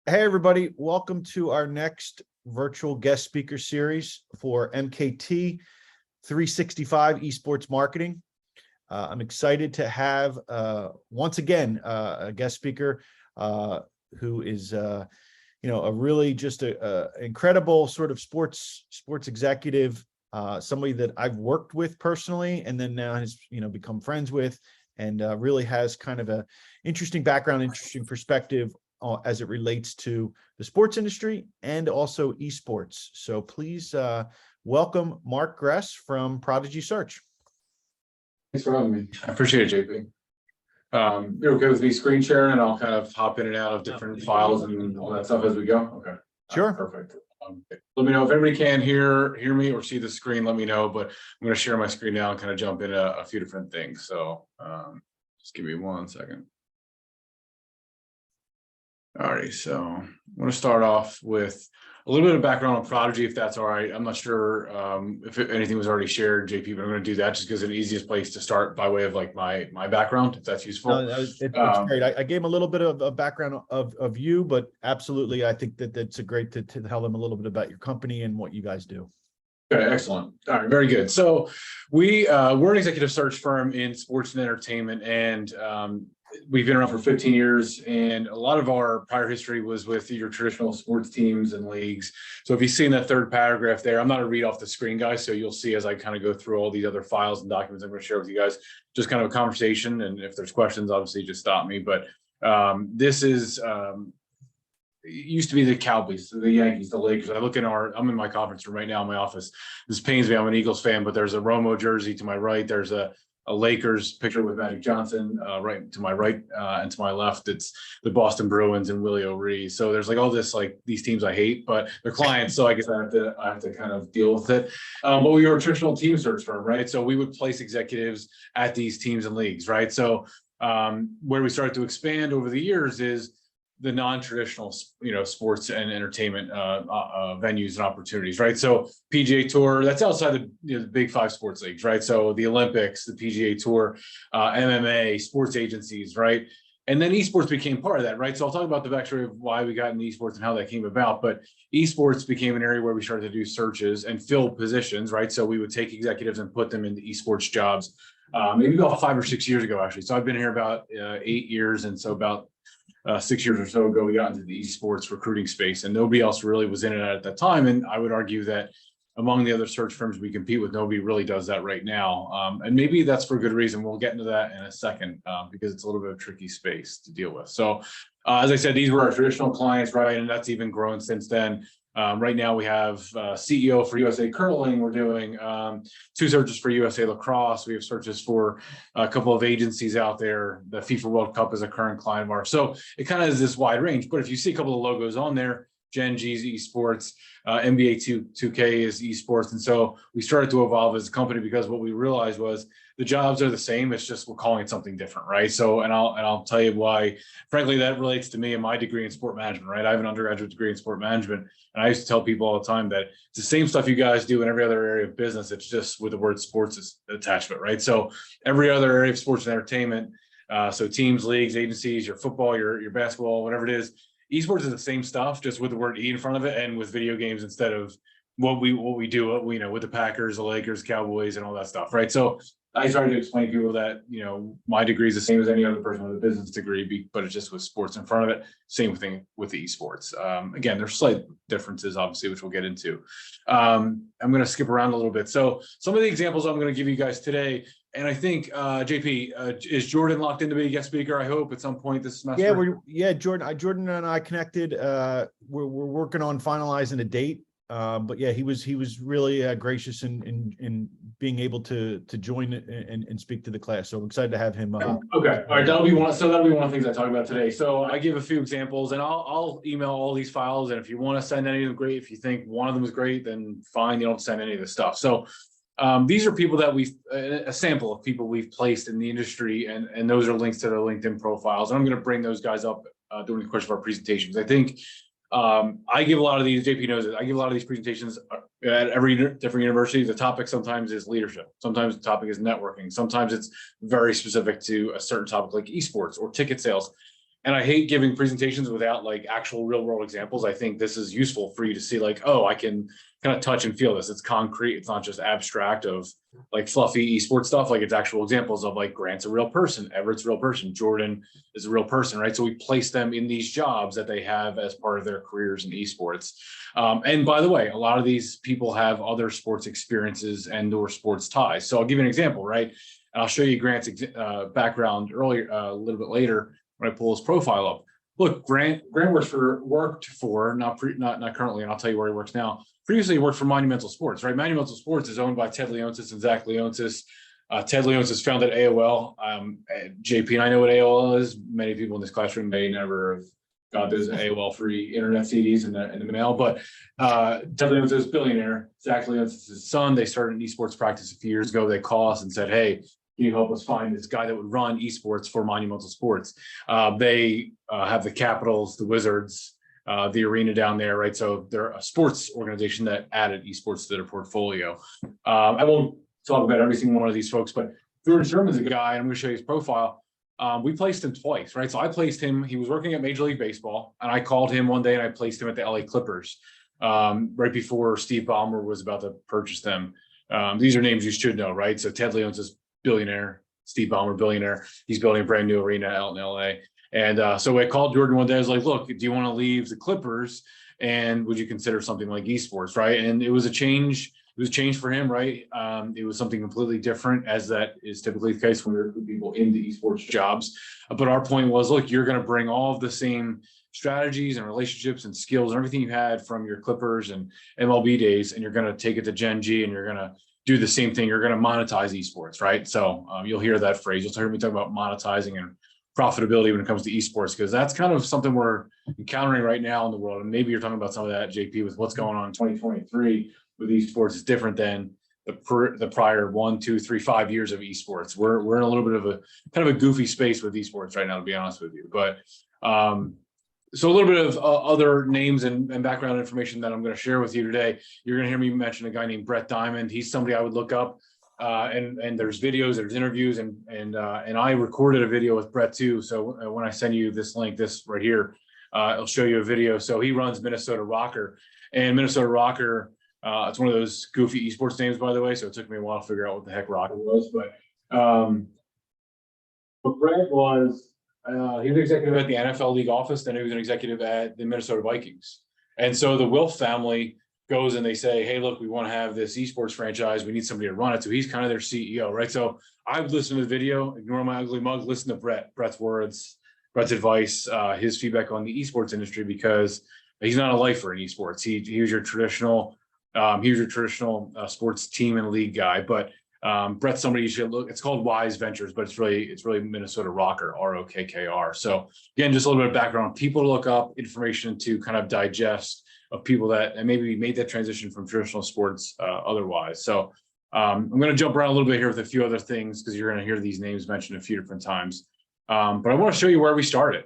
Hey, everybody. Welcome to our next virtual guest speaker series for MKT365 Esports Marketing. I'm excited to have, once again, a guest speaker who is, a really just a incredible sort of sports executive, somebody that I've worked with personally, and then now has, become friends with, and really has kind of a interesting background, interesting perspective as it relates to the sports industry and also esports. So please welcome Mark Gress from Prodigy Search. Thanks for having me. I appreciate it, JP. You're okay with me screen sharing, and I'll kind of hop in and out of different files and all that stuff as we go? Okay. Sure. Perfect. Let me know if anybody can hear me or see the screen. Let me know, but I'm going to share my screen now and kind of jump into a few different things. So just give me 1 second. All right, so I'm going to start off with a little bit of background on Prodigy, if that's all right. I'm not sure if anything was already shared, JP, but I'm going to do that just because it's the easiest place to start by way of like my background, if that's useful. No, it's great. I gave him a little bit of a background of you, but absolutely, I think that's a great to tell them a little bit about your company and what you guys do. Okay, excellent. All right, very good. So we're an executive search firm in sports and entertainment, and we've been around for 15 years, and a lot of our prior history was with your traditional sports teams and leagues. So if you see in that third paragraph there, I'm not a read off the screen, guys, so you'll see as I kind of go through all these other files and documents I'm going to share with you guys, just kind of a conversation, and if there's questions, obviously just stop me. But this is it used to be the Cowboys, the Yankees, the Lakers. I'm in my conference room right now in my office. This pains me. I'm an Eagles fan, but there's a Romo jersey to my right. There's a Lakers picture with Magic Johnson right to my right, and to my left, it's the Boston Bruins and Willie O'Ree. So there's like all this, like these teams I hate, but they're clients, so I guess I have to kind of deal with it. But we were a traditional team search firm, right? So we would place executives at these teams and leagues, right? So where we started to expand over the years is the non-traditional, sports and entertainment venues and opportunities, right? So PGA Tour, that's outside the big 5 sports leagues, right? So the Olympics, the PGA Tour, MMA, sports agencies, right? And then esports became part of that, right? So I'll talk about the backstory of why we got into esports and how that came about. But esports became an area where we started to do searches and fill positions, right? So we would take executives and put them into esports jobs, maybe about 5 or 6 years ago, actually. So I've been here about 8 years, and so about 6 years or so ago, we got into the esports recruiting space, and nobody else really was in it at that time. And I would argue that among the other search firms we compete with, nobody really does that right now. And maybe that's for good reason. We'll get into that in a second, because it's a little bit of a tricky space to deal with. So as I said, these were our traditional clients, right? And that's even grown since then. Right now we have CEO for USA Curling. We're doing 2 searches for USA Lacrosse. We have searches for a couple of agencies out there. The FIFA World Cup is a current client of ours. So it kind of is this wide range. But if you see a couple of logos on there, Gen G's esports, NBA 2K is esports. And so we started to evolve as a company because what we realized was the jobs are the same. It's just we're calling it something different, right? So, and I'll tell you why. Frankly, that relates to me and my degree in sport management, right? I have an undergraduate degree in sport management, and I used to tell people all the time that it's the same stuff you guys do in every other area of business. It's just with the word sports is attachment, right? So every other area of sports and entertainment, so teams, leagues, agencies, your football, your basketball, whatever it is, esports is the same stuff, just with the word E in front of it, and with video games instead of what we do, with the Packers, the Lakers, Cowboys, and all that stuff, right? So I started to explain to people that, my degree is the same as any other person with a business degree, but it's just with sports in front of it. Same thing with the esports. Again, there's slight differences, obviously, which we'll get into. I'm going to skip around a little bit. So some of the examples I'm going to give you guys today, and I think, JP, is Jordan locked in to be a guest speaker, I hope, at some point this semester? Yeah, Jordan and I connected. We're working on finalizing a date. But yeah, he was really gracious in being able to join and speak to the class. So I'm excited to have him. Okay, all right, that'll be one of the things I talk about today. So I give a few examples, and I'll email all these files. And if you want to send any of them, great. If you think one of them is great, then fine. You don't send any of this stuff. So these are people that a sample of people we've placed in the industry, and those are links to their LinkedIn profiles. And I'm going to bring those guys up during the course of our presentations. I think. I give a lot of these, JP knows it, I give a lot of these presentations at every different university. The topic sometimes is leadership. Sometimes the topic is networking. Sometimes it's very specific to a certain topic like esports or ticket sales. And I hate giving presentations without like actual real world examples. I think this is useful for you to see like, oh, I can kind of touch and feel this. It's concrete. It's not just abstract of like fluffy esports stuff. Like it's actual examples of like Grant's a real person, Everett's a real person, Jordan is a real person, right? So we place them in these jobs that they have as part of their careers in esports. And by the way, a lot of these people have other sports experiences and or sports ties. So I'll give you an example, right? And I'll show you Grant's background earlier, a little bit later when I pull his profile up. Look, Grant worked for not currently, and I'll tell you where he works now. Previously, he worked for Monumental Sports, right? Monumental Sports is owned by Ted Leonsis and Zach Leonsis. Ted Leonsis founded AOL. JP and I know what AOL is. Many people in this classroom may never have got those AOL free internet CDs in the mail, but Ted Leonsis is a billionaire. Zach Leonsis' his son. They started an esports practice a few years ago. They call us and said, hey, can you help us find this guy that would run esports for Monumental Sports? They have the Capitals, the Wizards, the arena down there, right? So they're a sports organization that added esports to their portfolio. I won't talk about every single one of these folks, but Jordan Sherman's a guy, and I'm going to show you his profile. We placed him twice, right? So I placed him, he was working at Major League Baseball, and I called him one day and I placed him at the LA Clippers right before Steve Ballmer was about to purchase them. These are names you should know, right? So Ted Leonsis, billionaire, Steve Ballmer, billionaire. He's building a brand new arena out in LA. And so I called Jordan one day. I was like, look, do you want to leave the Clippers? And would you consider something like esports, right? And it was a change. It was a change for him, right? It was something completely different, as that is typically the case when we recruit people into esports jobs. But our point was, look, you're going to bring all of the same strategies and relationships and skills and everything you had from your Clippers and MLB days, and you're going to take it to Gen G, and you're going to do the same thing. You're going to monetize esports, right? So you'll hear that phrase. You'll hear me talk about monetizing and profitability when it comes to esports, because that's kind of something we're encountering right now in the world. And maybe you're talking about some of that, JP, with what's going on in 2023 with esports is different than the prior 1, 2, 3, 5 years of esports. We're in a little bit of a kind of a goofy space with esports right now, to be honest with you. But so a little bit of other names and background information that I'm going to share with you today. You're going to hear me mention a guy named Brett Diamond. He's somebody I would look up. And there's videos, there's interviews, and I recorded a video with Brett too. So when I send you this link, this right here, it'll show you a video. So he runs Minnesota Rocker, and Minnesota Rocker, it's one of those goofy esports names, by the way. So it took me a while to figure out what the heck Rocker was, but Brett was, he was executive at the NFL league office. Then he was an executive at the Minnesota Vikings. And so the Wilf family goes and they say, hey, look, we want to have this esports franchise. We need somebody to run it. So he's kind of their CEO, right? So I would listen to the video, ignore my ugly mug, listen to Brett's words, Brett's advice, his feedback on the esports industry, because he's not a lifer in esports. He was your traditional, sports team and league guy. But Brett's somebody you should look. It's called Wise Ventures, but it's really Minnesota Rocker, ROKKR. So again, just a little bit of background, people to look up, information to kind of digest, of people that and maybe made that transition from traditional sports otherwise. So I'm going to jump around a little bit here with a few other things, because you're going to hear these names mentioned a few different times. But I want to show you where we started.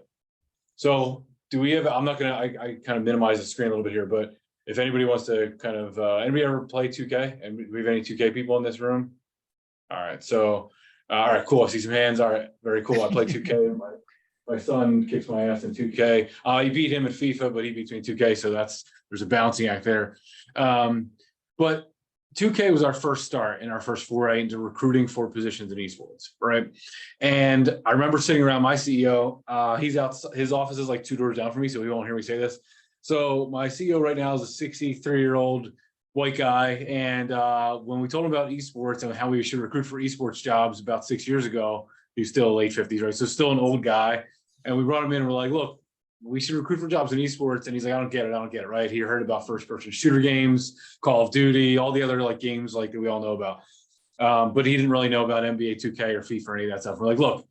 So do we have, I'm not going to, I kind of minimize the screen a little bit here, but if anybody wants to kind of, anybody ever play 2K? And we have any 2K people in this room? All right. So, all right, cool. I see some hands. All right. Very cool. I play 2K. My son kicks my ass in 2K. He beat him in FIFA, but he beats me in 2K. So there's a balancing act there. But 2K was our first start in our first foray into recruiting for positions in esports, right? And I remember sitting around my CEO. He's out. His office is like 2 doors down from me, so he won't hear me say this. So my CEO right now is a 63-year-old white guy. And when we told him about esports and how we should recruit for esports jobs about 6 years ago, he's still late 50s, right? So still an old guy. And we brought him in and we're like, look, we should recruit for jobs in esports. And he's like, I don't get it, right? He heard about first-person shooter games, Call of Duty, all the other like games like that we all know about. But he didn't really know about NBA 2K or FIFA or any of that stuff. We're like, look,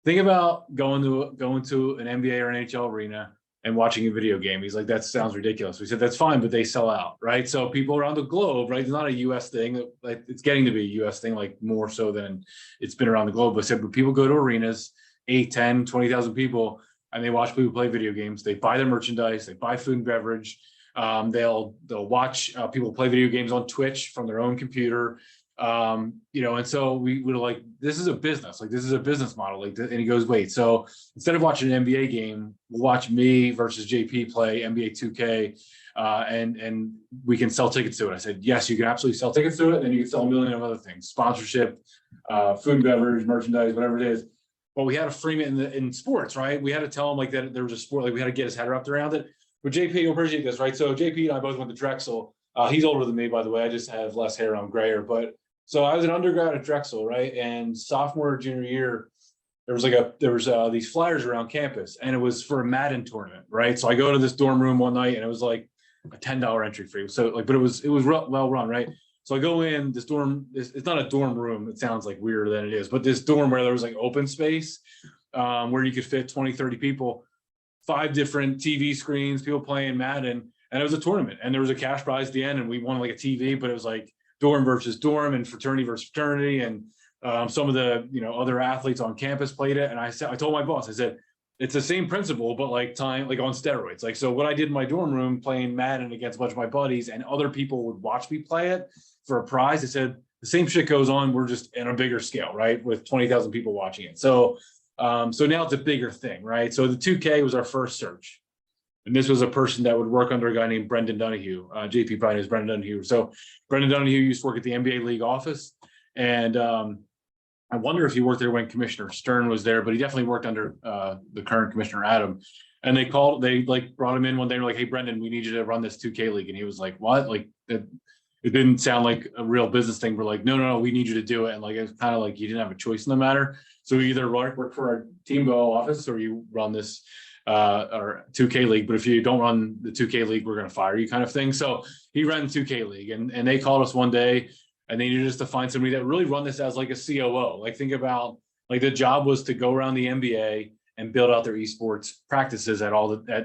think about going to an NBA or NHL arena and watching a video game. He's like, that sounds ridiculous. We said, that's fine, but they sell out, right? So people around the globe, right? It's not a US thing. It's getting to be a US thing, like more so than it's been around the globe. But I said, but people go to arenas, 8, 10, 20,000 people, and they watch people play video games. They buy their merchandise, they buy food and beverage. They'll watch people play video games on Twitch from their own computer. You know, and so we were like, this is a business, like this is a business model. Like, and he goes, wait, so instead of watching an NBA game, we'll watch me versus JP play NBA 2K, and we can sell tickets to it. I said, yes, you can absolutely sell tickets to it, and you can sell a million of other things, sponsorship, food and beverage, merchandise, whatever it is. But we had to frame it in sports, right? We had to tell him like that there was a sport, like we had to get his head wrapped around it. But JP, you'll appreciate this, right? So JP and I both went to Drexel. He's older than me, by the way. I just have less hair, I'm grayer. But so I was an undergrad at Drexel, right? And sophomore, junior year, there was these flyers around campus, and it was for a Madden tournament, right? So I go to this dorm room one night, and it was like a $10 entry fee. So like, but it was well run, right? So I go in this dorm. It's not a dorm room. It sounds like weirder than it is, but this dorm where there was like open space, where you could fit 20, 30 people, 5 different TV screens, people playing Madden, and it was a tournament, and there was a cash prize at the end, and we won like a TV, but it was like dorm versus dorm and fraternity versus fraternity, and some of the other athletes on campus played it. And I told my boss, I said, it's the same principle, but like on steroids. Like, so what I did in my dorm room playing Madden against a bunch of my buddies, and other people would watch me play it for a prize. I said, the same shit goes on. We're just in a bigger scale, right? With 20,000 people watching it. So, so now it's a bigger thing, right? So the 2K was our first search. And this was a person that would work under a guy named Brendan Donahue. JP probably knows Brendan Donahue. So Brendan Donahue used to work at the NBA League office. And I wonder if he worked there when Commissioner Stern was there, but he definitely worked under the current Commissioner Adam. And they brought him in one day and were like, hey, Brendan, we need you to run this 2K league. And he was like, what? Like, it didn't sound like a real business thing. We're like, no, we need you to do it. And like, it's kind of like you didn't have a choice in the matter. So we either work for our Teambo office, or you run this or 2K league. But if you don't run the 2K league, we're going to fire you, kind of thing. So he ran 2K league, and they called us one day, and they needed us to find somebody that really run this as like a COO. Like, think about, like, the job was to go around the NBA and build out their esports practices at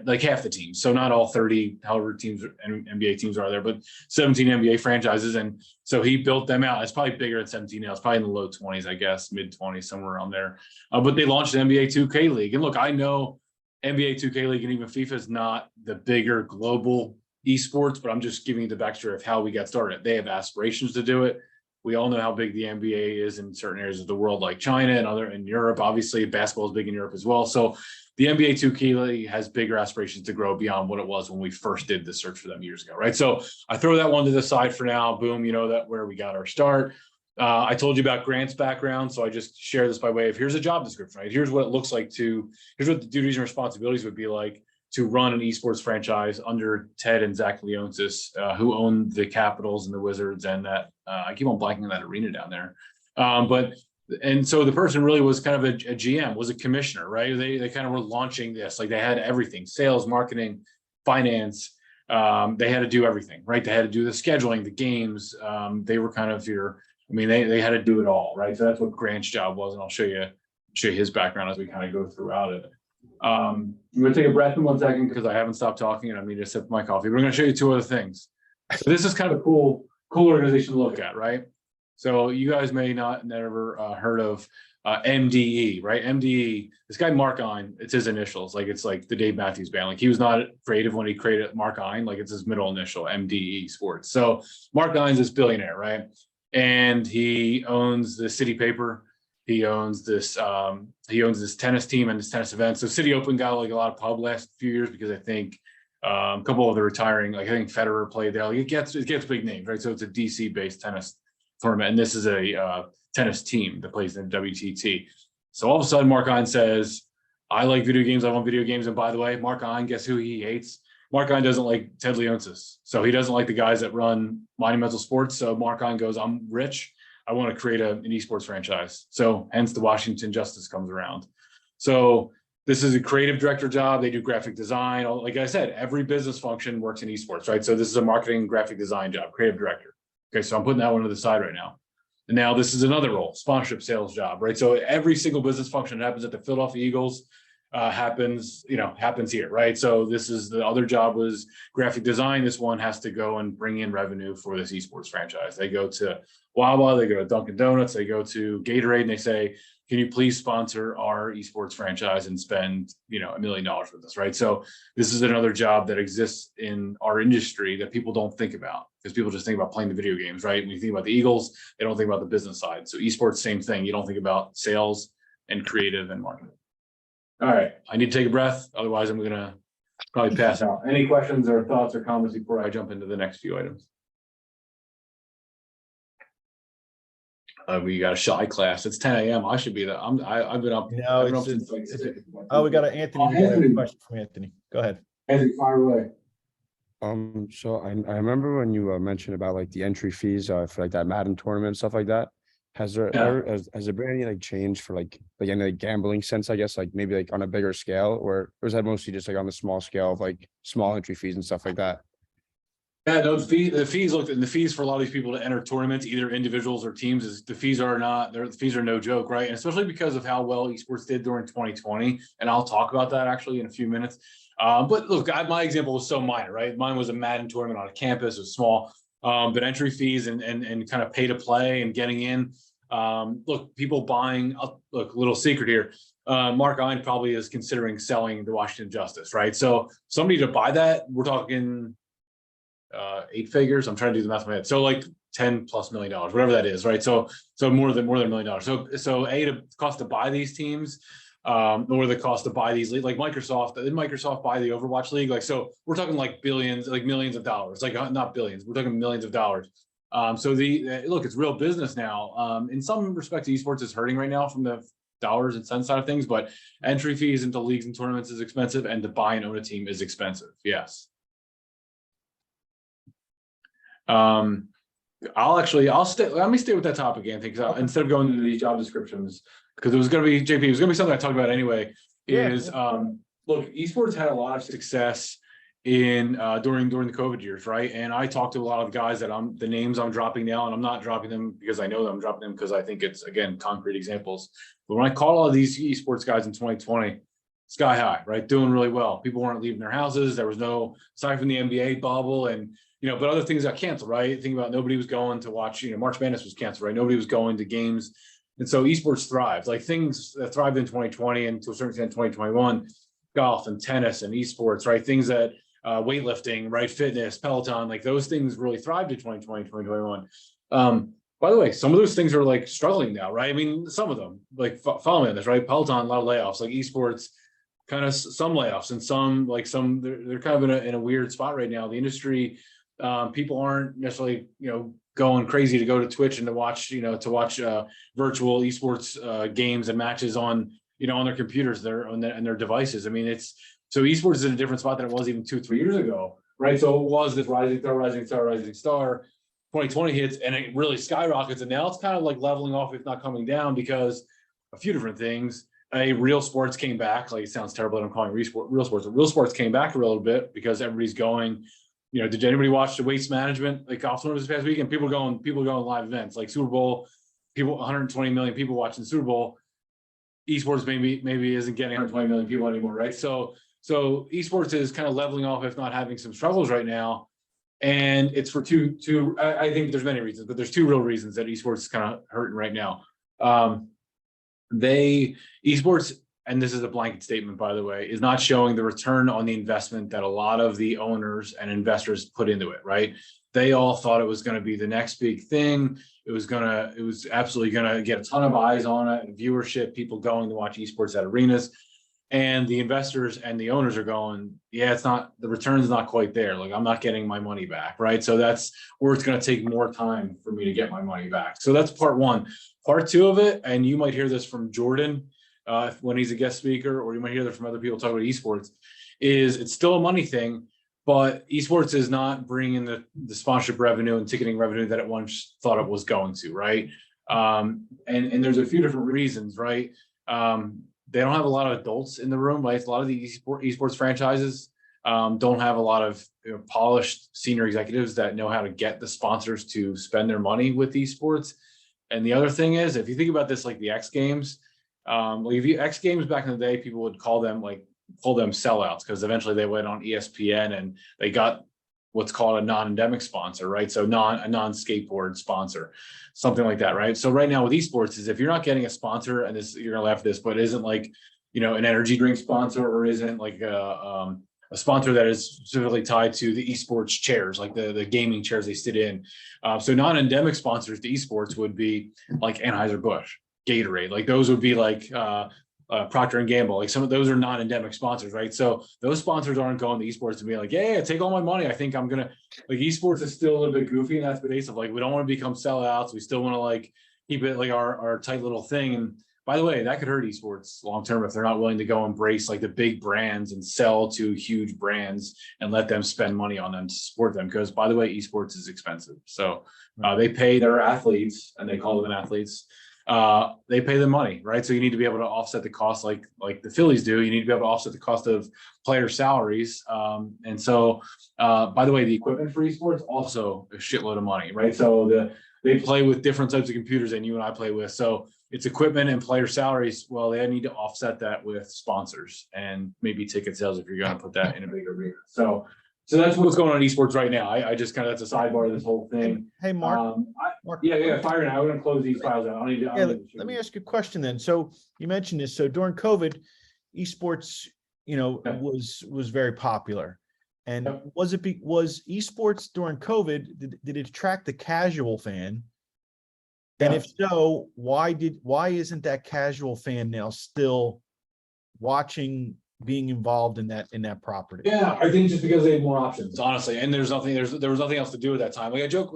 like half the teams. So not all 30, however teams and NBA teams are there, but 17 NBA franchises. And so he built them out. It's probably bigger than 17 now. It's probably in the low 20s, I guess, mid 20s, somewhere around there. But they launched the NBA 2K league. And look, I know NBA 2K league and even FIFA is not the bigger global esports, but I'm just giving you the backstory of how we got started. They have aspirations to do it. We all know how big the NBA is in certain areas of the world, like China and in Europe. Obviously, basketball is big in Europe as well. So the NBA 2K league has bigger aspirations to grow beyond what it was when we first did the search for them years ago, right? So I throw that one to the side for now. Boom, that where we got our start. I told you about Grant's background, so I just share this by way of, here's a job description, right? Here's what it looks like here's what the duties and responsibilities would be like to run an esports franchise under Ted and Zach Leonsis, who own the Capitals and the Wizards, and that I keep on blanking on that arena down there. And so the person really was kind of a GM, was a commissioner, right? They kind of were launching this, like they had everything: sales, marketing, finance. They had to do everything, right? They had to do the scheduling, the games. They were kind of they had to do it all, right? So that's what Grant's job was, and I'll show you his background as we kind of go throughout it. I'm going to take a breath in 1 second because I haven't stopped talking and I need to sip my coffee. But I'm going to show you 2 other things. So this is kind of a cool organization to look at, right? So you guys may never heard of MDE, right? MDE, this guy Mark Ein, it's his initials. Like, it's like the Dave Matthews Band. Like, he was not creative when he created Mark Ein. Like, it's his middle initial, MDE Sports. So Mark Ein's this billionaire, right? And he owns the City Paper. He owns this tennis team and this tennis event. So City Open got like a lot of pub last few years because I think a couple of the retiring, like I think Federer played there. Like, it gets big names, right? So it's a DC based tennis tournament, and this is a tennis team that plays in WTT. So all of a sudden, Mark Ein says, "I like video games. I want video games." And by the way, Mark Ein, guess who he hates? Mark Ein doesn't like Ted Leonsis. So he doesn't like the guys that run Monumental Sports. So Mark Ein goes, "I'm rich. I want to create an esports franchise." So hence the Washington Justice comes around. So this is a creative director job. They do graphic design. Like I said, every business function works in esports, right? So this is a marketing graphic design job, creative director. Okay, so I'm putting that one to the side right now. And now this is another role, sponsorship sales job, right? So every single business function that happens at the Philadelphia Eagles happens here, right? So this is the other job was graphic design. This one has to go and bring in revenue for this esports franchise. They go to Wawa, they go to Dunkin' Donuts, they go to Gatorade, and they say, can you please sponsor our esports franchise and spend, $1 million with us, right? So this is another job that exists in our industry that people don't think about, because people just think about playing the video games, right? When you think about the Eagles, they don't think about the business side. So esports, same thing. You don't think about sales and creative and marketing. All right, I need to take a breath. Otherwise, I'm going to probably pass out. Any questions or thoughts or comments before I jump into the next few items? We got a shy class. It's 10 a.m. I should be there. I've been up. No, I've been up it's, since like it's, 6. oh, we got an Anthony. We got a question from Anthony. Go ahead. Anthony, fire away. So I remember when you mentioned about like the entry fees for like that Madden tournament and stuff like that. Has there been any like change for like any like gambling sense, I guess, like maybe like on a bigger scale, or was that mostly just like on the small scale of like small entry fees and stuff like that? Yeah, no, the fees look, and the fees for a lot of these people to enter tournaments, either individuals or teams, is the fees are no joke, right? And especially because of how well esports did during 2020, and I'll talk about that actually in a few minutes. But look, my example was so minor, right? Mine was a Madden tournament on a campus, it was small, but entry fees and kind of pay to play and getting in. Look, people buying. Look, little secret here. Mark Ein probably is considering selling the Washington Justice, right? So somebody to buy that, we're talking 8 figures. I'm trying to do the math in my head. So like $10+ million, whatever that is, right? So more than $1 million. So the cost to buy these teams, or the cost to buy these leagues, like Microsoft. Did Microsoft buy the Overwatch League? Like, so we're talking like billions, like millions of dollars, like not billions. We're talking millions of dollars. So look, it's real business now. In some respects, esports is hurting right now from the dollars and cents side of things, but entry fees into leagues and tournaments is expensive, and to buy and own a team is expensive. Yes. Let me stay with that topic, Anthony, because instead of going into these job descriptions, because it was going to be JP, it was going to be something I talked about anyway. Look, esports had a lot of success in during the COVID years, right? And I talked to a lot of guys that the names I'm dropping now, and I'm not dropping them because I know that I'm dropping them because I think it's, again, concrete examples. But when I called all of these esports guys in 2020, sky high, right? Doing really well. People weren't leaving their houses. There was no, aside from the NBA bubble and, but other things got canceled, right? Think about, nobody was going to watch, March Madness was canceled, right? Nobody was going to games. And so esports thrived, like things that thrived in 2020 and to a certain extent 2021, golf and tennis and esports, right? Things that weightlifting, right? Fitness, Peloton, like those things really thrived in 2020, 2021. By the way, some of those things are like struggling now, right? I mean, some of them, like follow me on this, right? Peloton, a lot of layoffs, like esports, kind of some layoffs, and some they're kind of in a weird spot right now. The industry, people aren't necessarily, going crazy to go to Twitch and to watch virtual esports games and matches on, on their computers, and their devices. I mean, so esports is in a different spot than it was even 2-3 years ago, right? So it was this rising star. 2020 hits and it really skyrockets, and now it's kind of like leveling off, if not coming down, because a few different things. Real sports came back. Like, it sounds terrible that I'm calling real sports. Real sports came back a little bit because everybody's going. Did anybody watch the Waste Management like golf tournament this past weekend? People going live events like Super Bowl. 120 million people watching Super Bowl. Esports maybe isn't getting 120 million people anymore, right? So esports is kind of leveling off, if not having some struggles right now. And it's for two. I think there's many reasons, but there's 2 real reasons that esports is kind of hurting right now. Esports, and this is a blanket statement, by the way, is not showing the return on the investment that a lot of the owners and investors put into it, right? They all thought it was going to be the next big thing. It was absolutely going to get a ton of eyes on it and viewership, people going to watch esports at arenas. And the investors and the owners are going, yeah, the return's not quite there. Like, I'm not getting my money back, right? So that's where it's going to take more time for me to get my money back. So that's part 1. Part 2 of it, and you might hear this from Jordan when he's a guest speaker, or you might hear that from other people talking about esports, is it's still a money thing, but esports is not bringing the sponsorship revenue and ticketing revenue that it once thought it was going to, right? And there's a few different reasons, right? They don't have a lot of adults in the room, right? A lot of the esports franchises don't have a lot of polished senior executives that know how to get the sponsors to spend their money with esports. And the other thing is, if you think about this, like the X Games, X Games back in the day, people would call them sellouts because eventually they went on ESPN and they got what's called a non-endemic sponsor, right? So a non-skateboard sponsor, something like that, right? So right now with esports is if you're not getting a sponsor, and this, you're gonna laugh at this, but it isn't like, you know, an energy drink sponsor, or isn't like a sponsor that is specifically tied to the esports chairs, like the gaming chairs they sit in. So non-endemic sponsors to esports would be like Anheuser-Busch, Gatorade, like those would be like Procter and Gamble, like some of those are non-endemic sponsors, right? So those sponsors aren't going to esports to be like, yeah, take all my money. I think I'm gonna, like, esports is still a little bit goofy, and that's the base of like, we don't want to become sellouts. We still want to like keep it like our tight little thing. And by the way, that could hurt esports long term if they're not willing to go embrace like the big brands and sell to huge brands and let them spend money on them to support them. Because by the way, esports is expensive. So they pay their athletes, and they call them athletes. They pay them money, right? So you need to be able to offset the cost, like the Phillies do. You need to be able to offset the cost of player salaries. And so, by the way, the equipment for esports also a shitload of money, right? So they play with different types of computers than you and I play with. So it's equipment and player salaries. Well, they need to offset that with sponsors and maybe ticket sales if you're going to put that in a big arena. So that's what's going on in esports right now. I just kind of, that's a sidebar of this whole thing. Hey, Mark. Mark. Yeah, fire now. I'm going to close these files out. Let me ask you a question then. So you mentioned this. So during COVID, esports, was very popular. And was esports during COVID, did it attract the casual fan? And if so, why isn't that casual fan now still watching, being involved in that property? Yeah, I think just because they had more options, honestly. And there was nothing else to do at that time. Like I joke,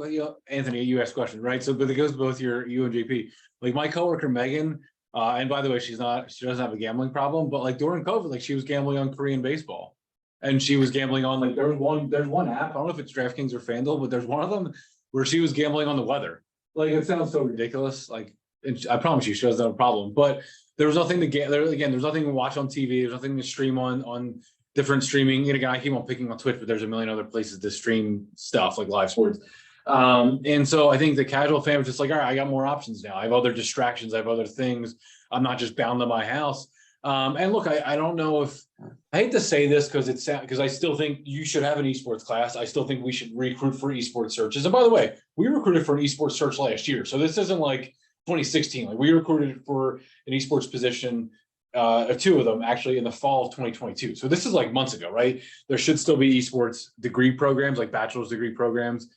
Anthony, you asked question, right? So, but it goes to both you and JP. Like my coworker Megan, and by the way, she doesn't have a gambling problem, but like during COVID, like she was gambling on Korean baseball, and she was gambling on like there's one app. I don't know if it's DraftKings or FanDuel, but there's one of them where she was gambling on the weather. Like it sounds so ridiculous. Like, and I promise you, she doesn't have a problem. But there was nothing to get there. Again, there's nothing to watch on TV. There's nothing to stream on different streaming. Again, I keep on picking on Twitch, but there's a million other places to stream stuff like live sports. And so I think the casual fan was just like, all right, I got more options now. I have other distractions. I have other things. I'm not just bound to my house. And look, I don't know if I hate to say this because I still think you should have an esports class. I still think we should recruit for esports searches. And by the way, we recruited for an esports search last year. So this isn't like 2016. Like we recruited for an esports position, two of them actually in the fall of 2022. So this is like months ago, right? There should still be esports degree programs, like bachelor's degree programs.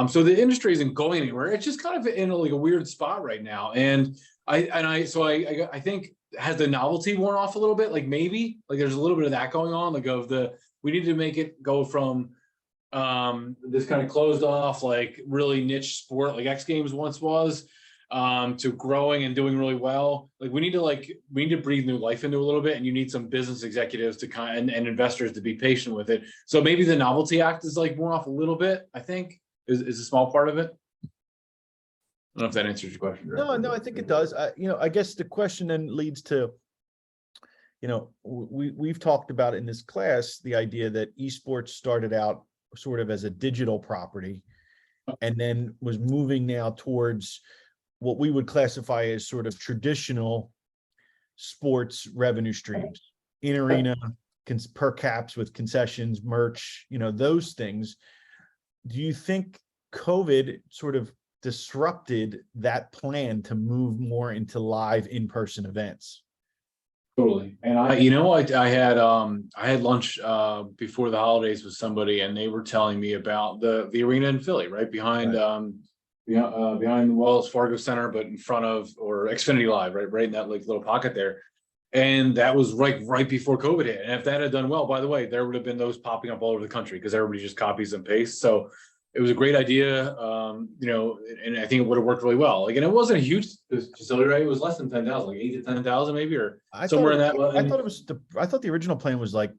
So the industry isn't going anywhere. It's just kind of in like a weird spot right now. And I think, has the novelty worn off a little bit? Like maybe like there's a little bit of that going on, like we need to make it go from this kind of closed off, like really niche sport like X Games once was, to growing and doing really well. Like we need to breathe new life into a little bit, and you need some business executives to and investors to be patient with it. So maybe the novelty act is like worn off a little bit, I think is a small part of it. I don't know if that answers your question. No, I think it does. I guess the question then leads to, we've talked about in this class, the idea that esports started out sort of as a digital property and then was moving now towards what we would classify as sort of traditional sports revenue streams, in arena, per caps with concessions, merch, those things. Do you think COVID sort of disrupted that plan to move more into live in-person events? Totally. And I had lunch before the holidays with somebody, and they were telling me about the arena in Philly, right behind behind the Wells Fargo Center, but in front of, or Xfinity Live, right in that like little pocket there. And that was right before COVID hit. And if that had done well, by the way, there would have been those popping up all over the country because everybody just copies and pastes. So it was a great idea, and I think it would have worked really well. Like, and it wasn't a huge facility, right? It was less than 10,000, like 8 to 10,000 maybe, or somewhere in that. I thought the original plan was like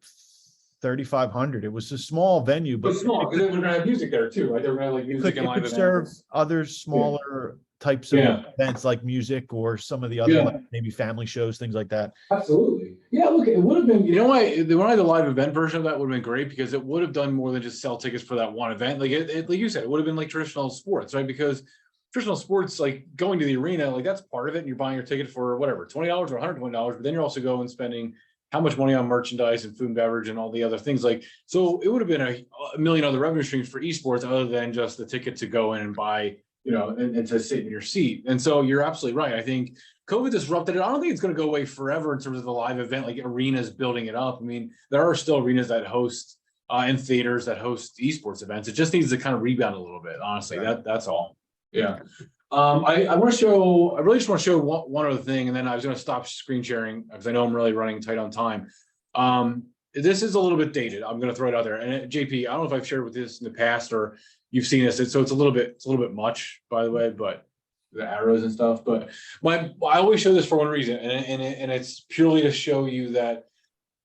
3,500. It was a small venue, but small because they were going to have music there too, right? They were going to have like music and live events. Serve other smaller types of events like music or some of the other like maybe family shows, things like that. Absolutely. Yeah, look, it would have been, when I had the live event version of that would have been great because it would have done more than just sell tickets for that one event. Like like you said, it would have been like traditional sports, right? Because traditional sports, like going to the arena, like that's part of it. And you're buying your ticket for whatever, $20 or $120, but then you're also going and spending how much money on merchandise and food and beverage and all the other things. Like, so it would have been a million other revenue streams for esports other than just the ticket to go in and buy, and to sit in your seat. And so you're absolutely right. I think COVID disrupted it. I don't think it's going to go away forever in terms of the live event, like arenas building it up. I mean, there are still arenas that host and theaters that host esports events. It just needs to kind of rebound a little bit, honestly. That's all. Yeah. I want to show, I really just want to show one other thing, and then I was going to stop screen sharing because I know I'm really running tight on time. This is a little bit dated. I'm going to throw it out there. And JP, I don't know if I've shared with this in the past or you've seen this. So it's a little bit much, by the way, but the arrows and stuff. But I always show this for one reason, and it's purely to show you that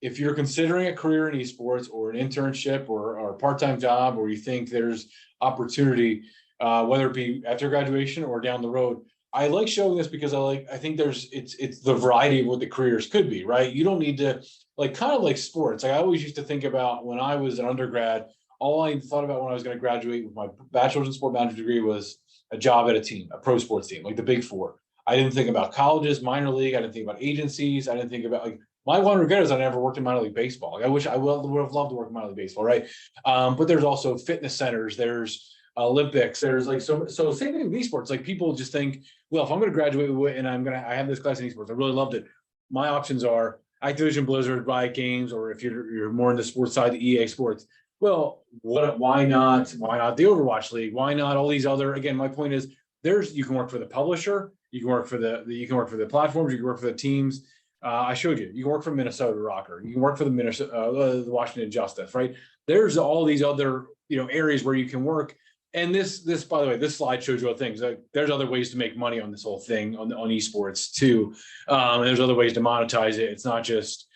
if you're considering a career in esports or an internship or a part-time job, or you think there's opportunity, whether it be after graduation or down the road, I like showing this because I think it's the variety of what the careers could be, right? You don't need to, like, kind of like sports. Like I always used to think about when I was an undergrad, all I thought about when I was going to graduate with my bachelor's in sport management degree was a job at a team, a pro sports team, like the big four. I didn't think about colleges, minor league. I didn't think about agencies. I didn't think about, like, my one regret is I never worked in minor league baseball. Like, I wish I would have loved to work in minor league baseball, right? But there's also fitness centers. There's Olympics. There's like so same thing with esports. Like people just think, well, if I'm going to graduate with and I have this class in esports, I really loved it. My options are Activision Blizzard, Riot Games, or if you're more in the sports side, the EA Sports. Well, why not the Overwatch League? Why not all these other? Again, my point is, you can work for the publisher, you can work for the platforms, you can work for the teams. I showed you. You can work for Minnesota Rocker. You can work for the Washington Justice, right? There's all these other areas where you can work. And this by the way, this slide shows you other things. Like, there's other ways to make money on this whole thing on esports too. And there's other ways to monetize it. It's not just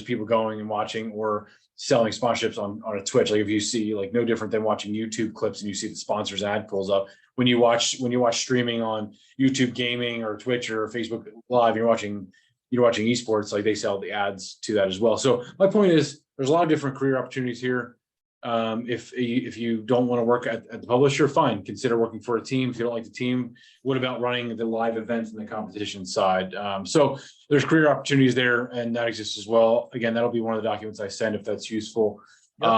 people going and watching or selling sponsorships on a Twitch. Like if you see, like, no different than watching YouTube clips and you see the sponsors ad pulls up. When you watch streaming on YouTube Gaming or Twitch or Facebook Live, you're watching esports, like they sell the ads to that as well. So my point is, there's a lot of different career opportunities here. If you don't want to work at the publisher, fine, consider working for a team. If you don't like the team, what about running the live events and the competition side? So there's career opportunities there, and that exists as well. Again, that'll be one of the documents I send if that's useful. Yep.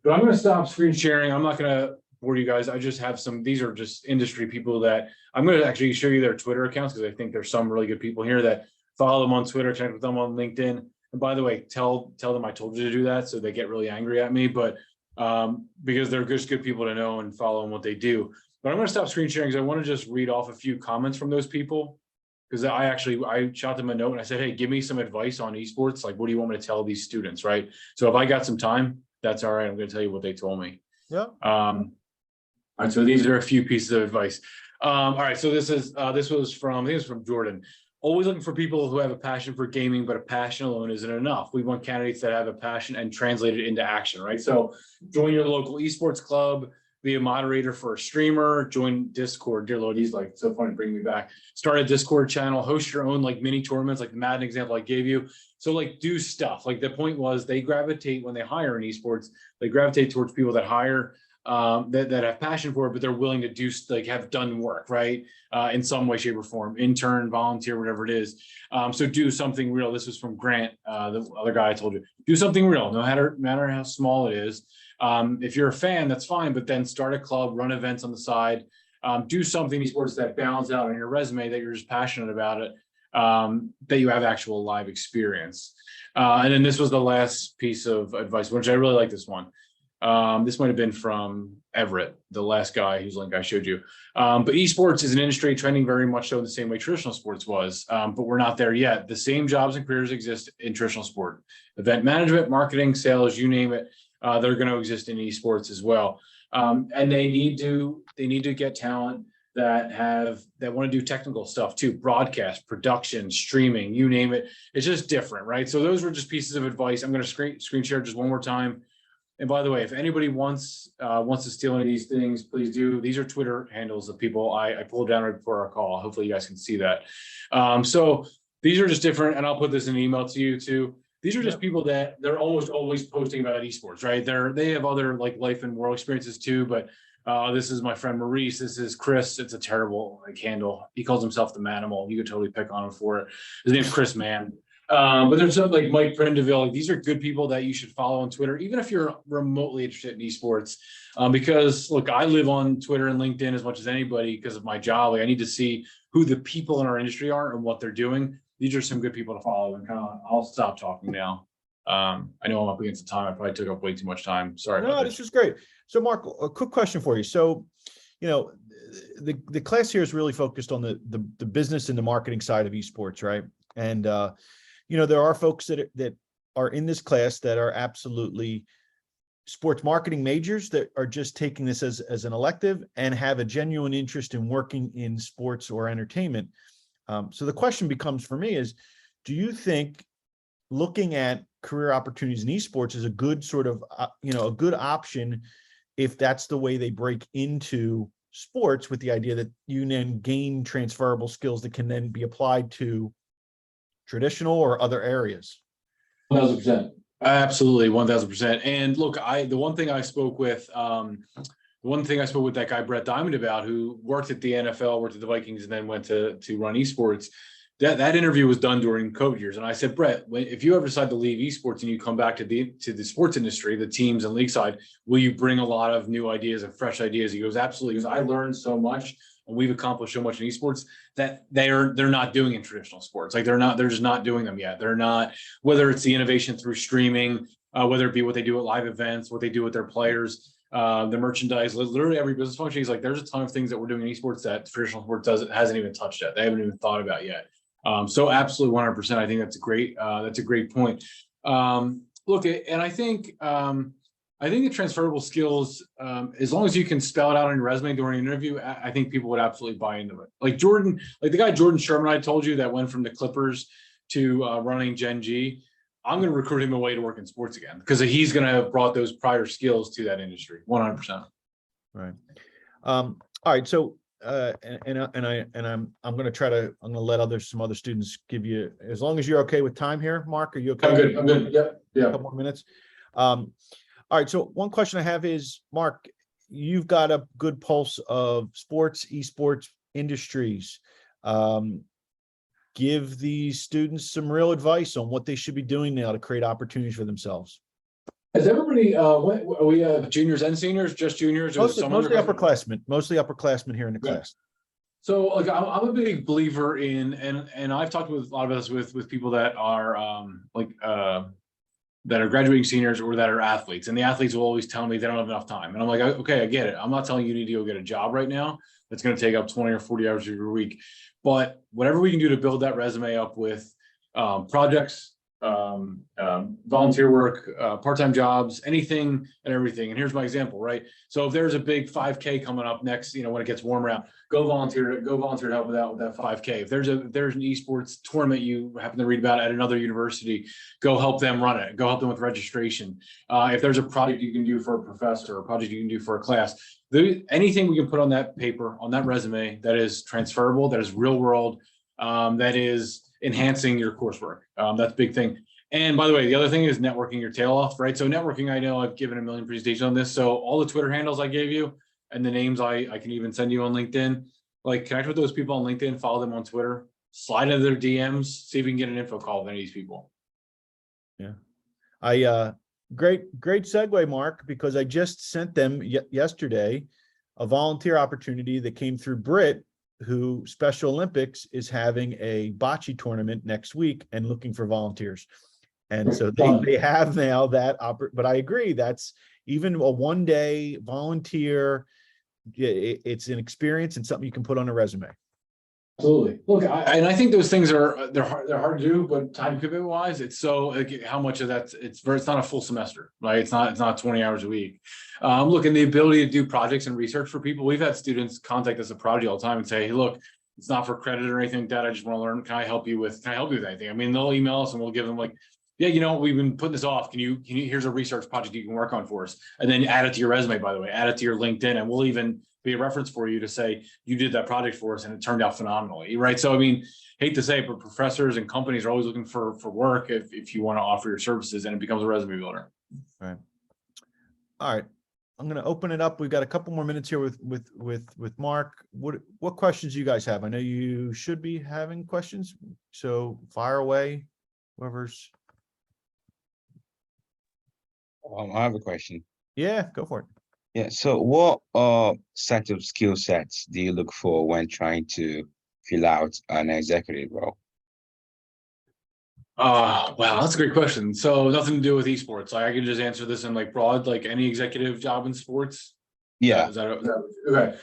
But I'm going to stop screen sharing. I'm not going to bore you guys. I just have these are just industry people that I'm going to actually show you their Twitter accounts, because I think there's some really good people here that follow them on Twitter, connect with them on LinkedIn. And by the way, tell them I told you to do that, so they get really angry at me. But because they're just good people to know and follow in what they do. But I'm going to stop screen sharing because I want to just read off a few comments from those people. Because I shot them a note and I said, hey, give me some advice on esports. Like, what do you want me to tell these students, right? So if I got some time, that's all right. I'm going to tell you what they told me. Yeah. All right. So these are a few pieces of advice. All right. So this was from, I think it was from Jordan. Always looking for people who have a passion for gaming, but a passion alone isn't enough. We want candidates that have a passion and translate it into action, right? So join your local esports club, be a moderator for a streamer, join Discord. Dear Lord, he's like, so funny, bring me back. Start a Discord channel, host your own like mini tournaments, like the Madden example I gave you. So like do stuff. Like the point was, they gravitate when they hire in esports, they gravitate towards people that hire that have passion for it, but they're willing to do, like, have done work, right? In some way, shape, or form, intern, volunteer, whatever it is. So do something real. This was from Grant, the other guy I told you. Do something real, no matter how small it is. If you're a fan, that's fine, but then start a club, run events on the side, do something in esports that balance out on your resume that you're just passionate about it, that you have actual live experience. And then this was the last piece of advice, which I really like this one. This might have been from Everett, the last guy whose link I showed you. But esports is an industry trending very much so the same way traditional sports was, but we're not there yet. The same jobs and careers exist in traditional sport. Event management, marketing, sales, you name it, they're going to exist in esports as well. And they need to get talent that want to do technical stuff too, broadcast, production, streaming, you name it. It's just different, right? So those were just pieces of advice. I'm going to screen share just one more time. And by the way, if anybody wants to steal any of these things, please do. These are Twitter handles of people I pulled down right before our call. Hopefully you guys can see that. So these are just different, and I'll put this in an email to you too. These are just people that they're almost always posting about esports, right? They have other like life and world experiences too, but this is my friend Maurice. This is Chris. It's a terrible handle. He calls himself the Manimal. You could totally pick on him for it. His name's Chris Mann. But there's something like Mike Prindiville. Like, these are good people that you should follow on Twitter, even if you're remotely interested in esports. Because look, I live on Twitter and LinkedIn as much as anybody because of my job. Like, I need to see who the people in our industry are and what they're doing. These are some good people to follow. And I'll stop talking now. I know I'm up against the time. I probably took up way too much time. Sorry about this is great. So Mark, a quick question for you. So, you know, the class here is really focused on the business and the marketing side of esports, right? And you know, there are folks that are in this class that are absolutely sports marketing majors that are just taking this as an elective and have a genuine interest in working in sports or entertainment. So the question becomes for me is, do you think looking at career opportunities in esports is a good sort of, you know, a good option if that's the way they break into sports, with the idea that you then gain transferable skills that can then be applied to traditional or other areas? 1,000%. Absolutely, 1,000%. And look, the one thing I spoke with that guy Brett Diamond about, who worked at the NFL, worked at the Vikings, and then went to run esports. That interview was done during COVID years, and I said, Brett, if you ever decide to leave esports and you come back to the sports industry, the teams and league side, will you bring a lot of new ideas and fresh ideas? He goes, absolutely. Because I learned so much, and we've accomplished so much in esports that they're not doing in traditional sports. Like, they're just not doing them yet. They're not, whether it's the innovation through streaming, whether it be what they do at live events, what they do with their players, the merchandise, literally every business function. He's like, there's a ton of things that we're doing in esports that traditional sports hasn't even touched yet. They haven't even thought about yet. So absolutely 100%. I think that's a great point. Look, and I think the transferable skills, as long as you can spell it out on your resume during an interview, I think people would absolutely buy into it. Like the guy Jordan Sherman I told you that went from the Clippers to running Gen G. I'm going to recruit him away to work in sports again, because he's going to have brought those prior skills to that industry. 100%. Right. All right. So, I'm going to let some other students give you, as long as you're okay with time here, Mark, are you okay? I'm good. Yep. Yeah. A couple more minutes. All right. So one question I have is, Mark, you've got a good pulse of sports, esports industries. Give these students some real advice on what they should be doing now to create opportunities for themselves. Is everybody, are we juniors and seniors, just juniors? Mostly upperclassmen here in the class. So, like, I'm a big believer in, and I've talked with a lot of us with people that are that are graduating seniors or that are athletes, and the athletes will always tell me they don't have enough time. And I'm like, okay, I get it. I'm not telling you need to go get a job right now that's going to take up 20 or 40 hours of your week, but whatever we can do to build that resume up with projects, volunteer work, part-time jobs, anything and everything. And here's my example, right? So if there's a big 5K coming up next, you know, when it gets warmer out, go volunteer to help with that 5K. If there's an esports tournament you happen to read about at another university, go help them run it. Go help them with registration. If there's a project you can do for a professor, or a project you can do for a class, anything we can put on that paper, on that resume that is transferable, that is real world, that is enhancing your coursework. That's a big thing. And by the way, the other thing is networking your tail off, right? So networking, I know I've given a million presentations on this. So all the Twitter handles I gave you and the names I can even send you on LinkedIn, like, connect with those people on LinkedIn, follow them on Twitter, slide into their DMs, see if we can get an info call with any of these people. Yeah. Great segue, Mark, because I just sent them yesterday a volunteer opportunity that came through Brit, who Special Olympics is having a bocce tournament next week and looking for volunteers. And so they have now that, but I agree, that's even a one-day volunteer. It's an experience and something you can put on a resume. Absolutely. Look, I think those things they're hard to do, but time commitment wise, it's so, like, how much of that it's not a full semester, right? It's not 20 hours a week. Look, and the ability to do projects and research for people. We've had students contact us at Prodigy all the time and say, hey, look, it's not for credit or anything like that. I just want to learn. Can I help you with anything? I mean, they'll email us and we'll give them, like, yeah, you know, we've been putting this off. Can you here's a research project you can work on for us, and then add it to your resume, by the way, add it to your LinkedIn, and we'll even be a reference for you to say you did that project for us and it turned out phenomenally, right? So, I mean, hate to say it, but professors and companies are always looking for work if you want to offer your services, and it becomes a resume builder. Right. All right. I'm going to open it up. We've got a couple more minutes here with Mark. What questions do you guys have? I know you should be having questions, so fire away. Whoever's, I have a question. yeah, go for it. Yeah, so what set of skill sets do you look for when trying to fill out an executive role? Wow, that's a great question. So nothing to do with esports. Like I can just answer this in like broad, like any executive job in sports. Yeah, Is that okay?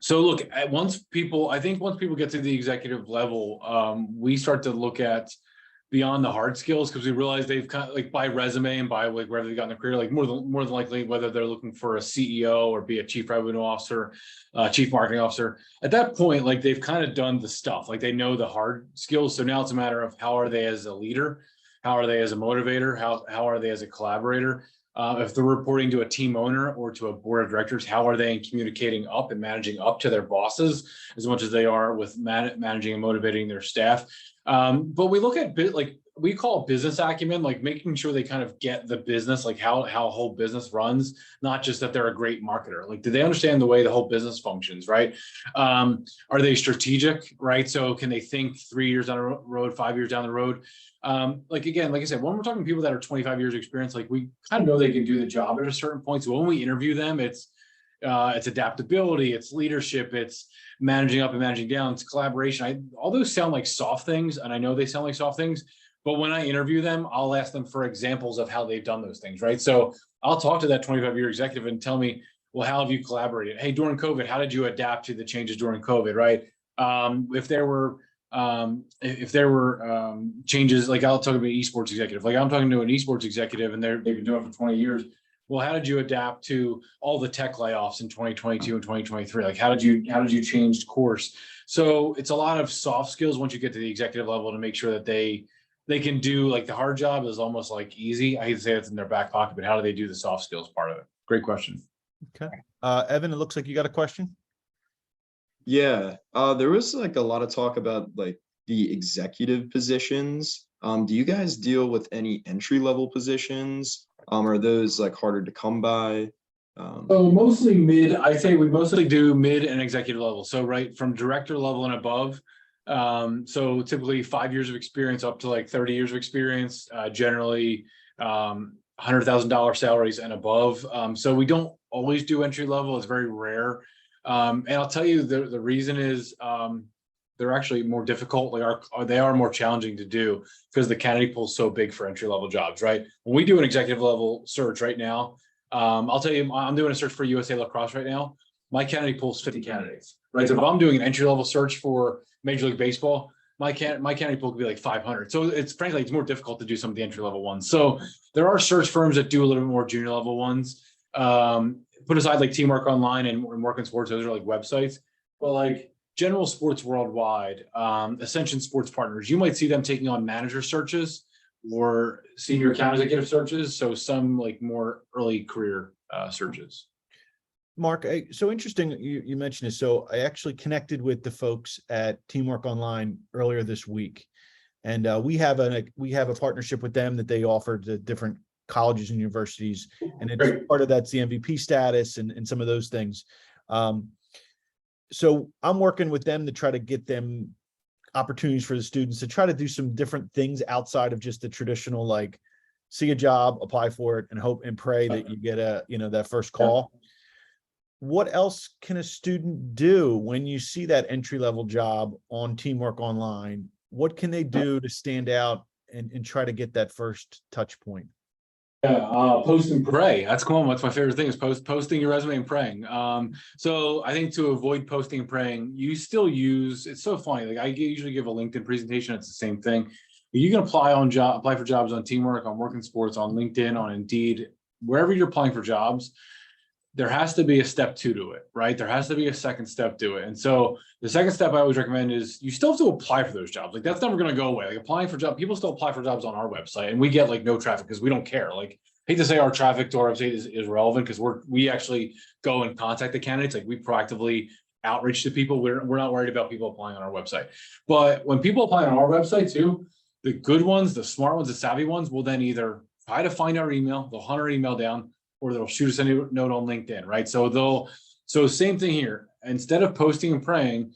So look, once people get to the executive level, we start to look at beyond the hard skills because we realize they've kind of like by resume and by like wherever they've gotten their career, like more than likely whether they're looking for a CEO or be a chief revenue officer, chief marketing officer. At that point, like they've kind of done the stuff, like they know the hard skills. So now it's a matter of how are they as a leader, how are they as a motivator, how are they as a collaborator. If they're reporting to a team owner or to a board of directors, how are they communicating up and managing up to their bosses as much as they are with managing and motivating their staff? But we look at like we call business acumen, like making sure they kind of get the business, like how a whole business runs, not just that they're a great marketer. Like, do they understand the way the whole business functions, right? Are they strategic, right? So can they think 3 years down the road, 5 years down the road? Like again, like I said, when we're talking to people that are 25 years experience, like we kind of know they can do the job at a certain point. So when we interview them, it's adaptability, it's leadership, it's managing up and managing down, it's collaboration. All those sound like soft things, and I know they sound like soft things, but when I interview them, I'll ask them for examples of how they've done those things, right? So I'll talk to that 25-year executive and tell me, well, how have you collaborated? Hey, during COVID, how did you adapt to the changes during COVID, right? If there were changes, like I'll talk about esports executive, like I'm talking to an esports executive and they've been doing it for 20 years. Well, how did you adapt to all the tech layoffs in 2022 and 2023? Like, how did you change course? So it's a lot of soft skills once you get to the executive level to make sure that they can do, like, the hard job is almost like easy. I hate to say it's in their back pocket, but how do they do the soft skills part of it? Great question. Okay. Evan, it looks like you got a question. Yeah, there was like a lot of talk about like the executive positions. Do you guys deal with any entry-level positions? Are those like harder to come by? So mostly mid, I say we mostly do mid and executive level. So right from director level and above. So typically 5 years of experience up to like 30 years of experience, generally $100,000 salaries and above. So we don't always do entry level. It's very rare. And I'll tell you the reason is they're actually more difficult. They are more challenging to do because the candidate pool is so big for entry level jobs, right? When we do an executive level search right now, I'll tell you, I'm doing a search for USA Lacrosse right now. My candidate pool is 50 candidates, right? So if I'm doing an entry level search for Major League Baseball, my candidate pool could be like 500. So it's frankly, it's more difficult to do some of the entry level ones. So there are search firms that do a little bit more junior level ones. Put aside like Teamwork Online and Work in Sports, those are like websites, but like General Sports Worldwide, Ascension Sports Partners, you might see them taking on manager searches or senior account executive searches. So some like more early career searches. Mark, so interesting you mentioned this. So I actually connected with the folks at Teamwork Online earlier this week, and we have a partnership with them that they offer to different colleges and universities, and it's Great. part of that's the MVP status and some of those things. So I'm working with them to try to get them opportunities for the students to try to do some different things outside of just the traditional, like, see a job, apply for it, and hope and pray that you get that first call. What else can a student do when you see that entry-level job on Teamwork Online? What can they do to stand out and try to get that first touch point? Yeah, post and pray. That's cool. That's my favorite thing is posting your resume and praying. So I think to avoid posting and praying, you still use, it's so funny. Like I usually give a LinkedIn presentation. It's the same thing. You can apply for jobs on Teamwork, on Work in Sports, on LinkedIn, on Indeed, wherever you're applying for jobs. There has to be a step 2 to it, right? There has to be a second step to it. And so the second step I always recommend is you still have to apply for those jobs. Like that's never going to go away. Like applying for jobs, people still apply for jobs on our website and we get like no traffic because we don't care. Like I hate to say our traffic to our website is relevant because we actually go and contact the candidates. Like we proactively outreach to people. We're not worried about people applying on our website. But when people apply on our website too, the good ones, the smart ones, the savvy ones will then either try to find our email, they'll hunt our email down, or they'll shoot us a note on LinkedIn, right? So same thing here. Instead of posting and praying,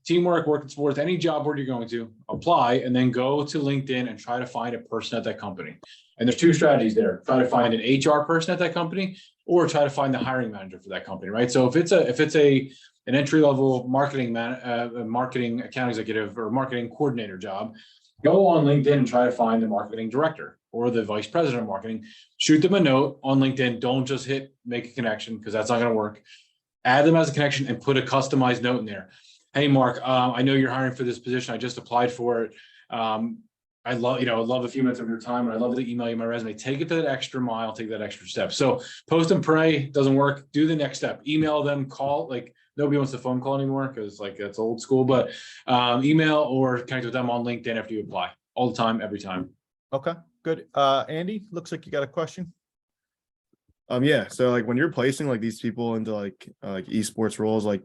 teamwork, work in sports, any job board you're going to, apply, and then go to LinkedIn and try to find a person at that company. And there's two strategies there. Try to find an HR person at that company, or try to find the hiring manager for that company, right? So if it's an entry-level marketing account executive or marketing coordinator job, go on LinkedIn and try to find the marketing director or the vice president of marketing. Shoot them a note on LinkedIn. Don't just hit make a connection, because that's not going to work. Add them as a connection and put a customized note in there. Hey, Mark, I know you're hiring for this position. I just applied for it. I love a few minutes of your time, and I'd love to email you my resume. Take it to that extra mile, take that extra step. So post and pray doesn't work. Do the next step. Email them, call. Like, nobody wants to phone call anymore because like that's old school, but email or connect with them on LinkedIn after you apply, all the time, every time. Okay, good. Andy, looks like you got a question. Yeah. So like when you're placing like these people into like esports roles, like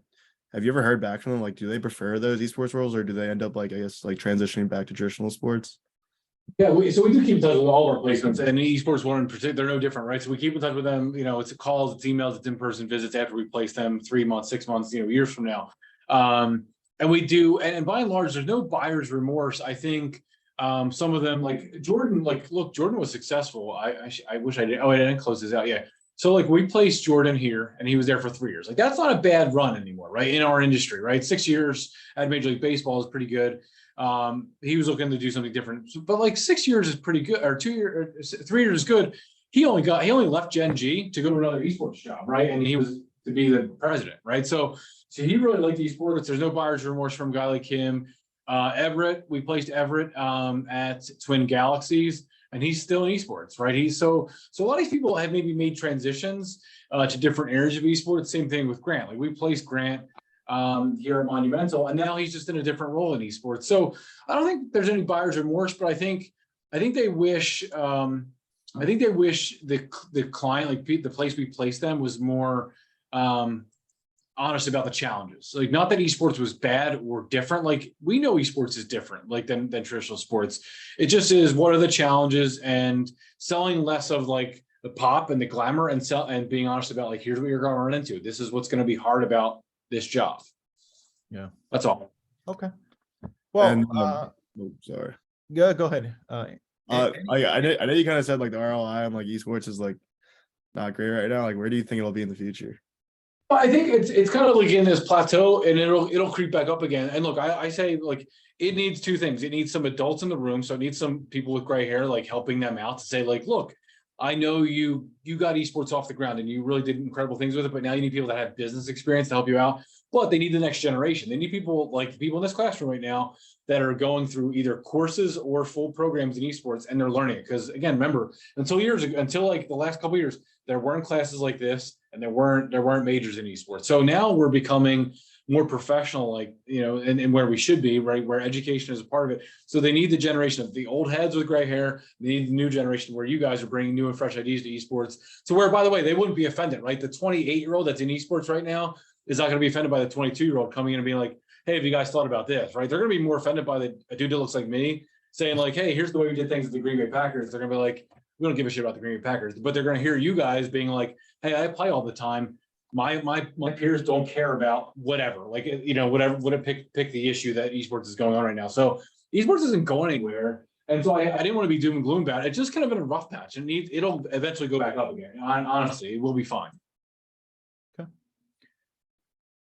have you ever heard back from them? Like, do they prefer those esports roles, or do they end up like, I guess, like transitioning back to traditional sports? Yeah, so we do keep in touch with all of our placements, and the esports one in particular, they're no different, right? So we keep in touch with them. It's calls, it's emails, it's in-person visits after we place them 3 months, 6 months, years from now. And we do, and by and large, there's no buyer's remorse. I think some of them, like Jordan, look, Jordan was successful. I wish I did. Oh, I didn't close this out. Yeah. So like we placed Jordan here, and he was there for 3 years. Like that's not a bad run anymore, right? In our industry, right? 6 years at Major League Baseball is pretty good. He was looking to do something different, but like 6 years is pretty good, or 2 years, 3 years is good. He only left Gen G to go to another esports job, right? And he was to be the president, right? So he really liked esports. There's no buyer's remorse from a guy like him. Everett, we placed Everett at Twin Galaxies, and he's still in esports, right? So a lot of these people have maybe made transitions to different areas of esports. Same thing with Grant. Like we placed Grant here at Monumental, and now he's just in a different role in esports. So I don't think there's any buyer's remorse, but I think they wish the client, like the place we placed them, was more honest about the challenges. Like, not that esports was bad or different. Like, we know esports is different, like than traditional sports. It just is, what are the challenges, and selling less of like the pop and the glamour, and being honest about like, here's what you're going to run into. This is what's going to be hard about this job. Yeah, that's all. Okay. Well, And, sorry. go ahead. I know you kind of said like the ROI on like esports is like not great right now. Like, where do you think it'll be in the future? I think it's kind of like in this plateau, and it'll creep back up again. And look, I say like it needs two things. It needs some adults in the room, so it needs some people with gray hair like helping them out to say like, look, I know you got esports off the ground and you really did incredible things with it, but now you need people that have business experience to help you out. But they need the next generation. They need people like the people in this classroom right now that are going through either courses or full programs in esports, and they're learning it. Because again, remember, until like the last couple of years, there weren't classes like this, and there weren't majors in esports. So now we're becoming more professional, like, and where we should be, right? Where education is a part of it. So they need the generation of the old heads with gray hair. They need the new generation where you guys are bringing new and fresh ideas to esports. So where, by the way, they wouldn't be offended, right? The 28-year-old that's in esports right now is not going to be offended by the 22-year-old coming in and being like, hey, have you guys thought about this, right? They're going to be more offended by a dude that looks like me saying like, hey, here's the way we did things at the Green Bay Packers. They're going to be like, we don't give a shit about the Green Bay Packers, but they're going to hear you guys being like, hey, I play all the time. My peers don't care about whatever, like, whatever, pick the issue that esports is going on right now. So esports isn't going anywhere. And so I didn't want to be doom and gloom about it. It's just kind of in a rough patch, and it'll eventually go back up again. Honestly, it will be fine. Okay.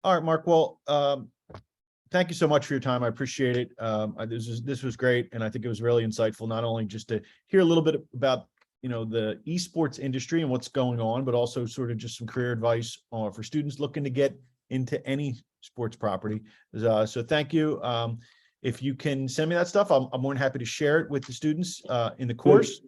All right, Mark. Well, thank you so much for your time. I appreciate it. This was great, and I think it was really insightful, not only just to hear a little bit about the esports industry and what's going on, but also sort of just some career advice for students looking to get into any sports property. So thank you. If you can send me that stuff, I'm more than happy to share it with the students in the course.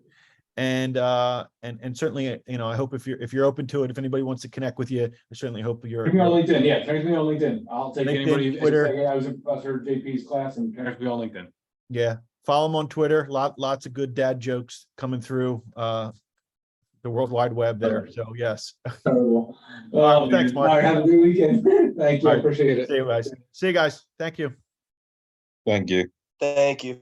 And certainly, I hope if you're open to it, if anybody wants to connect with you, I certainly hope you're. Connect me on LinkedIn. Yeah, connect me on LinkedIn. I'll take LinkedIn, anybody. Twitter. I was a professor at JP's class, and connect me on LinkedIn. Yeah. Follow them on Twitter. Lots of good dad jokes coming through the World Wide Web there. So yes. Terrible. Thanks, Mark. All right, have a good weekend. Thank you. I appreciate it. See you guys. Thank you. Thank you. Thank you.